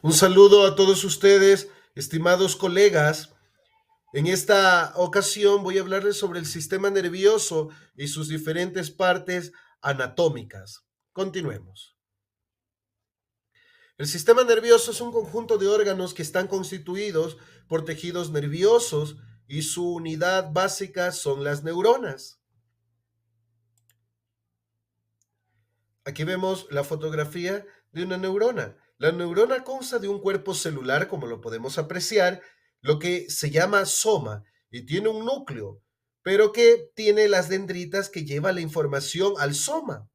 Un saludo a todos ustedes, estimados colegas. En esta ocasión voy a hablarles sobre el sistema nervioso y sus diferentes partes anatómicas. Continuemos. El sistema nervioso es un conjunto de órganos que están constituidos por tejidos nerviosos y su unidad básica son las neuronas. Aquí vemos la fotografía de una neurona. La neurona consta de un cuerpo celular, como lo podemos apreciar, lo que se llama soma, y tiene un núcleo, pero que tiene las dendritas que lleva la información al soma,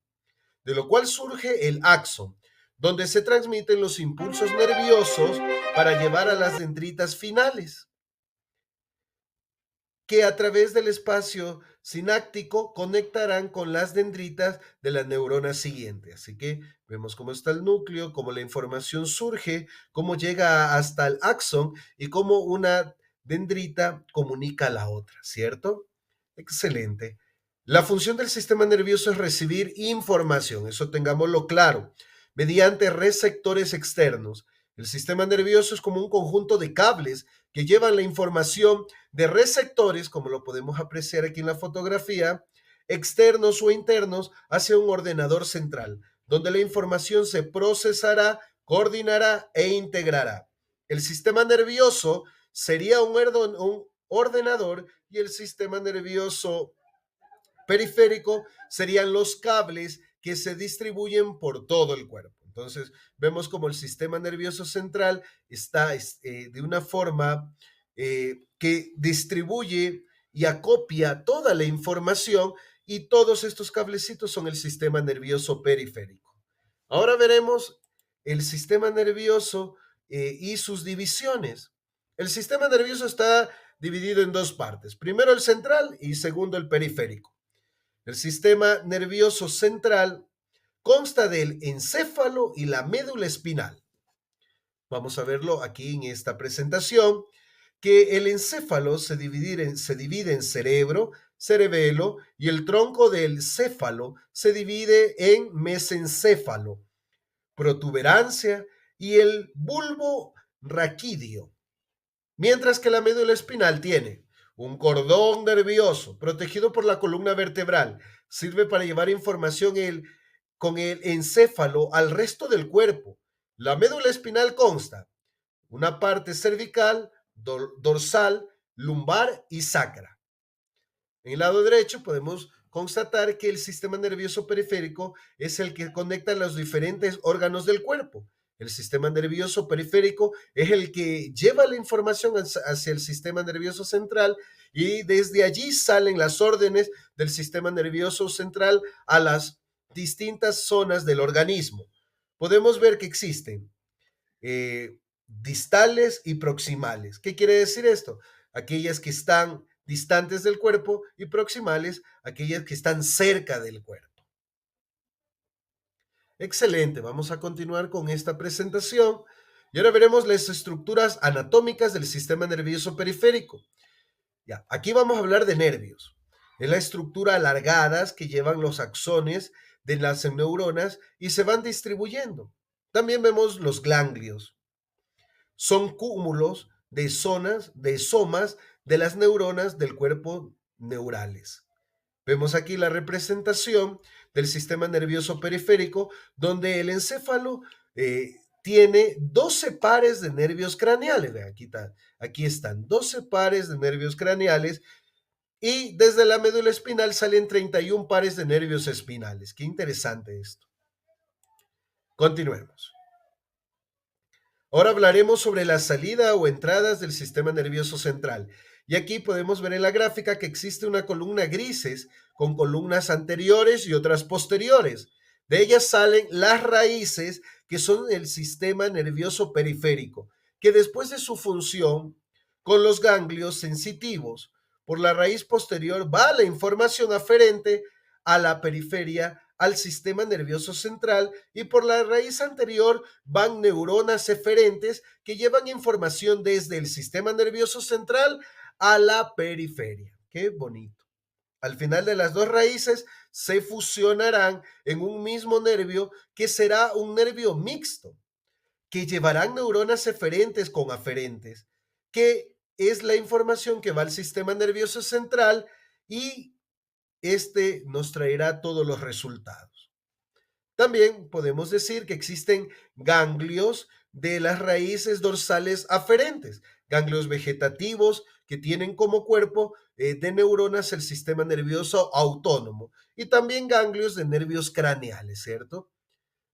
de lo cual surge el axón, donde se transmiten los impulsos nerviosos para llevar a las dendritas finales, que a través del espacio sináptico conectarán con las dendritas de la neurona siguiente. Así que vemos cómo está el núcleo, cómo la información surge, cómo llega hasta el axón y cómo una dendrita comunica a la otra, ¿cierto? Excelente. La función del sistema nervioso es recibir información, eso tengámoslo claro, mediante receptores externos. El sistema nervioso es como un conjunto de cables que llevan la información de receptores, como lo podemos apreciar aquí en la fotografía, externos o internos hacia un ordenador central, donde la información se procesará, coordinará e integrará. El sistema nervioso sería un ordenador y el sistema nervioso periférico serían los cables que se distribuyen por todo el cuerpo. Entonces, vemos como el sistema nervioso central está de una forma que distribuye y acopia toda la información y todos estos cablecitos son el sistema nervioso periférico. Ahora veremos el sistema nervioso y sus divisiones. El sistema nervioso está dividido en dos partes. Primero el central y segundo el periférico. El sistema nervioso central consta del encéfalo y la médula espinal. Vamos a verlo aquí en esta presentación, que el encéfalo se divide en cerebro, cerebelo, y el tronco del céfalo se divide en mesencéfalo, protuberancia y el bulbo raquídeo. Mientras que la médula espinal tiene un cordón nervioso protegido por la columna vertebral, sirve para llevar información con el encéfalo al resto del cuerpo. La médula espinal consta una parte cervical, dorsal, lumbar y sacra. En el lado derecho podemos constatar que el sistema nervioso periférico es el que conecta los diferentes órganos del cuerpo. El sistema nervioso periférico es el que lleva la información hacia el sistema nervioso central y desde allí salen las órdenes del sistema nervioso central a las distintas zonas del organismo. Podemos ver que existen distales y proximales. ¿Qué quiere decir esto? Aquellas que están distantes del cuerpo y proximales, aquellas que están cerca del cuerpo. Excelente, vamos a continuar con esta presentación y ahora veremos las estructuras anatómicas del sistema nervioso periférico. Ya, aquí vamos a hablar de nervios. Es la estructura alargadas que llevan los axones de las neuronas y se van distribuyendo. También vemos los ganglios. Son cúmulos de zonas, de somas de las neuronas del cuerpo neurales. Vemos aquí la representación del sistema nervioso periférico, donde el encéfalo tiene 12 pares de nervios craneales. Vean, aquí están 12 pares de nervios craneales y desde la médula espinal salen 31 pares de nervios espinales. Qué interesante esto. Continuemos. Ahora hablaremos sobre la salida o entradas del sistema nervioso central. Y aquí podemos ver en la gráfica que existe una columna grises con columnas anteriores y otras posteriores. De ellas salen las raíces que son el sistema nervioso periférico, que después de su función con los ganglios sensitivos, por la raíz posterior va la información aferente a la periferia, al sistema nervioso central, y por la raíz anterior van neuronas eferentes que llevan información desde el sistema nervioso central a la periferia. Qué bonito. Al final de las dos raíces se fusionarán en un mismo nervio que será un nervio mixto, que llevarán neuronas eferentes con aferentes, que es la información que va al sistema nervioso central y este nos traerá todos los resultados. También podemos decir que existen ganglios de las raíces dorsales aferentes, ganglios vegetativos que tienen como cuerpo de neuronas el sistema nervioso autónomo y también ganglios de nervios craneales, ¿cierto?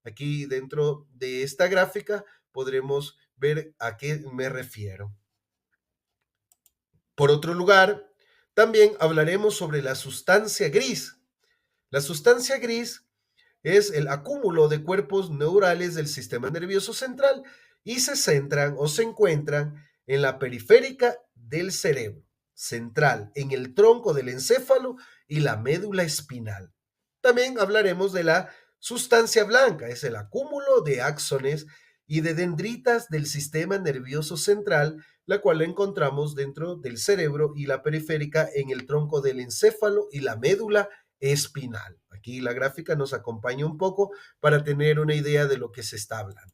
Aquí dentro de esta gráfica podremos ver a qué me refiero. Por otro lugar, también hablaremos sobre la sustancia gris. La sustancia gris es el acúmulo de cuerpos neurales del sistema nervioso central y se centran o se encuentran en la periférica del cerebro central, en el tronco del encéfalo y la médula espinal. También hablaremos de la sustancia blanca, es el acúmulo de axones y de dendritas del sistema nervioso central, la cual la encontramos dentro del cerebro y la periférica en el tronco del encéfalo y la médula espinal. Aquí la gráfica nos acompaña un poco para tener una idea de lo que se está hablando.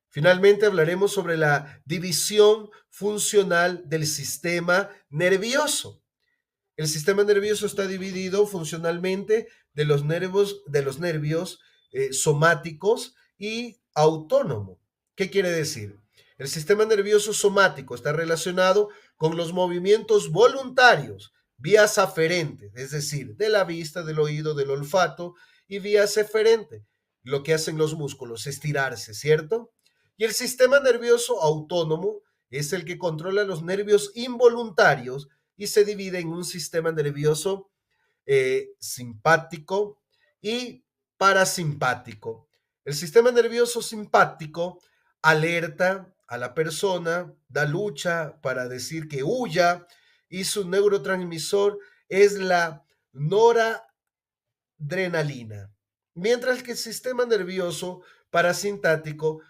Finalmente hablaremos sobre la división funcional del sistema nervioso. El sistema nervioso está dividido funcionalmente de los nervios somáticos y autónomo. ¿Qué quiere decir? El sistema nervioso somático está relacionado con los movimientos voluntarios, vías aferentes, es decir, de la vista, del oído, del olfato, y vías eferentes, lo que hacen los músculos, estirarse, ¿cierto? Y el sistema nervioso autónomo es el que controla los nervios involuntarios y se divide en un sistema nervioso simpático y parasimpático. El sistema nervioso simpático alerta a la persona, da lucha para decir que huya y su neurotransmisor es la noradrenalina, mientras que el sistema nervioso parasimpático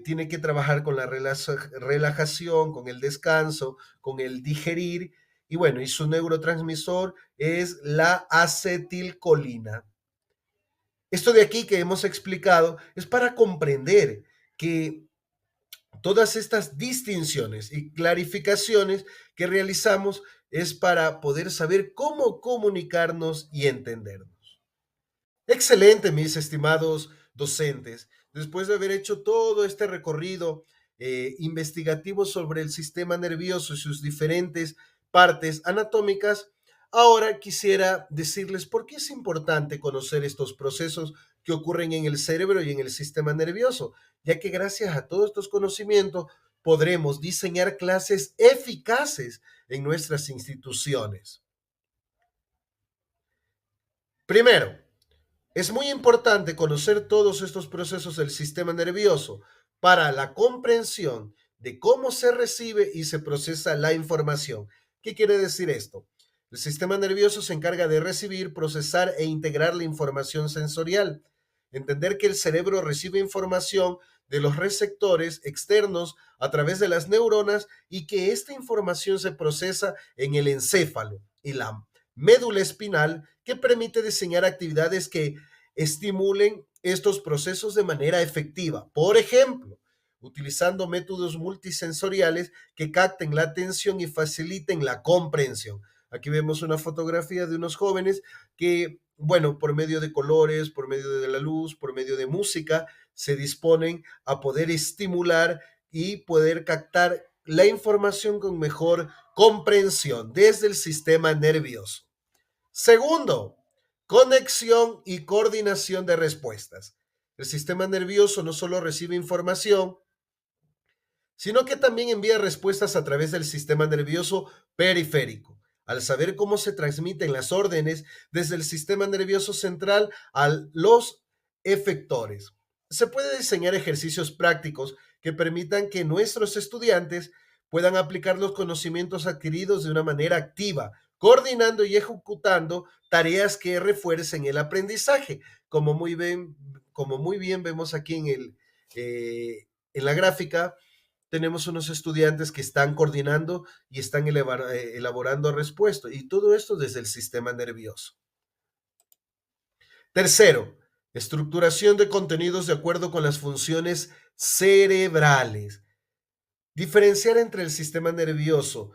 tiene que trabajar con la relajación, con el descanso, con el digerir, y bueno, y su neurotransmisor es la acetilcolina. Esto de aquí que hemos explicado es para comprender que todas estas distinciones y clarificaciones que realizamos es para poder saber cómo comunicarnos y entendernos. Excelente, mis estimados docentes. Después de haber hecho todo este recorrido investigativo sobre el sistema nervioso y sus diferentes partes anatómicas, ahora quisiera decirles por qué es importante conocer estos procesos que ocurren en el cerebro y en el sistema nervioso, ya que gracias a todos estos conocimientos podremos diseñar clases eficaces en nuestras instituciones. Primero, es muy importante conocer todos estos procesos del sistema nervioso para la comprensión de cómo se recibe y se procesa la información. ¿Qué quiere decir esto? El sistema nervioso se encarga de recibir, procesar e integrar la información sensorial. Entender que el cerebro recibe información de los receptores externos a través de las neuronas y que esta información se procesa en el encéfalo y la médula espinal, que permite diseñar actividades que estimulen estos procesos de manera efectiva. Por ejemplo, utilizando métodos multisensoriales que capten la atención y faciliten la comprensión. Aquí vemos una fotografía de unos jóvenes que, bueno, por medio de colores, por medio de la luz, por medio de música, se disponen a poder estimular y poder captar la información con mejor comprensión desde el sistema nervioso. Segundo, conexión y coordinación de respuestas. El sistema nervioso no solo recibe información, sino que también envía respuestas a través del sistema nervioso periférico. Al saber cómo se transmiten las órdenes desde el sistema nervioso central a los efectores, se puede diseñar ejercicios prácticos que permitan que nuestros estudiantes puedan aplicar los conocimientos adquiridos de una manera activa, coordinando y ejecutando tareas que refuercen el aprendizaje, como muy bien vemos aquí en la gráfica. Tenemos unos estudiantes que están coordinando y están elaborando respuestas, y todo esto desde el sistema nervioso. Tercero, Estructuración de contenidos de acuerdo con las funciones cerebrales. Diferenciar entre el sistema nervioso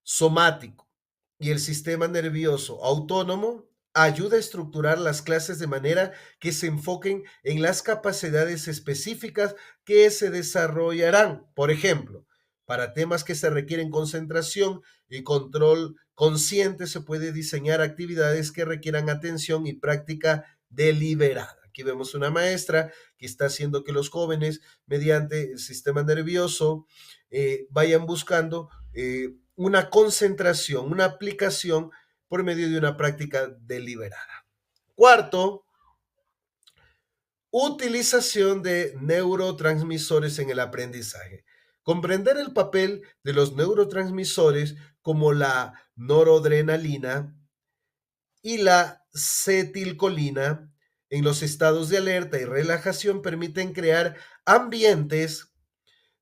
somático y el sistema nervioso autónomo ayuda a estructurar las clases de manera que se enfoquen en las capacidades específicas que se desarrollarán. Por ejemplo, para temas que se requieren concentración y control consciente, se puede diseñar actividades que requieran atención y práctica deliberada. Aquí vemos una maestra que está haciendo que los jóvenes, mediante el sistema nervioso, vayan buscando una concentración, una aplicación por medio de una práctica deliberada. Cuarto, utilización de neurotransmisores en el aprendizaje. Comprender el papel de los neurotransmisores como la noradrenalina y la acetilcolina en los estados de alerta y relajación permiten crear ambientes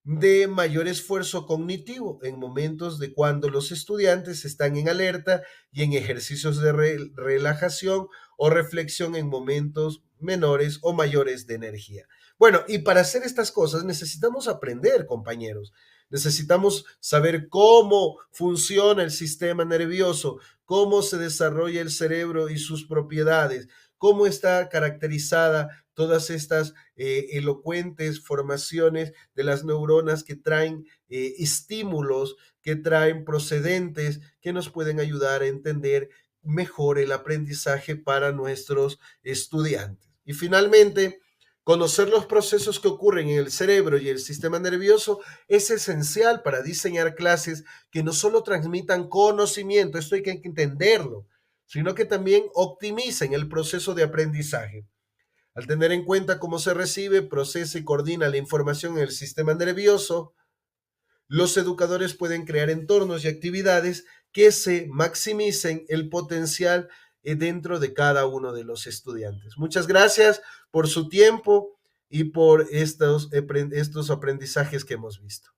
de mayor esfuerzo cognitivo en momentos de cuando los estudiantes están en alerta y en ejercicios de relajación o reflexión en momentos menores o mayores de energía. Bueno, y para hacer estas cosas necesitamos aprender, compañeros. Necesitamos saber cómo funciona el sistema nervioso, cómo se desarrolla el cerebro y sus propiedades, cómo está caracterizada todas estas elocuentes formaciones de las neuronas que traen estímulos, que traen procedentes, que nos pueden ayudar a entender mejor el aprendizaje para nuestros estudiantes. Y finalmente, conocer los procesos que ocurren en el cerebro y el sistema nervioso es esencial para diseñar clases que no solo transmitan conocimiento, esto hay que entenderlo, sino que también optimicen el proceso de aprendizaje. Al tener en cuenta cómo se recibe, procesa y coordina la información en el sistema nervioso, los educadores pueden crear entornos y actividades que se maximicen el potencial dentro de cada uno de los estudiantes. Muchas gracias por su tiempo y por estos aprendizajes que hemos visto.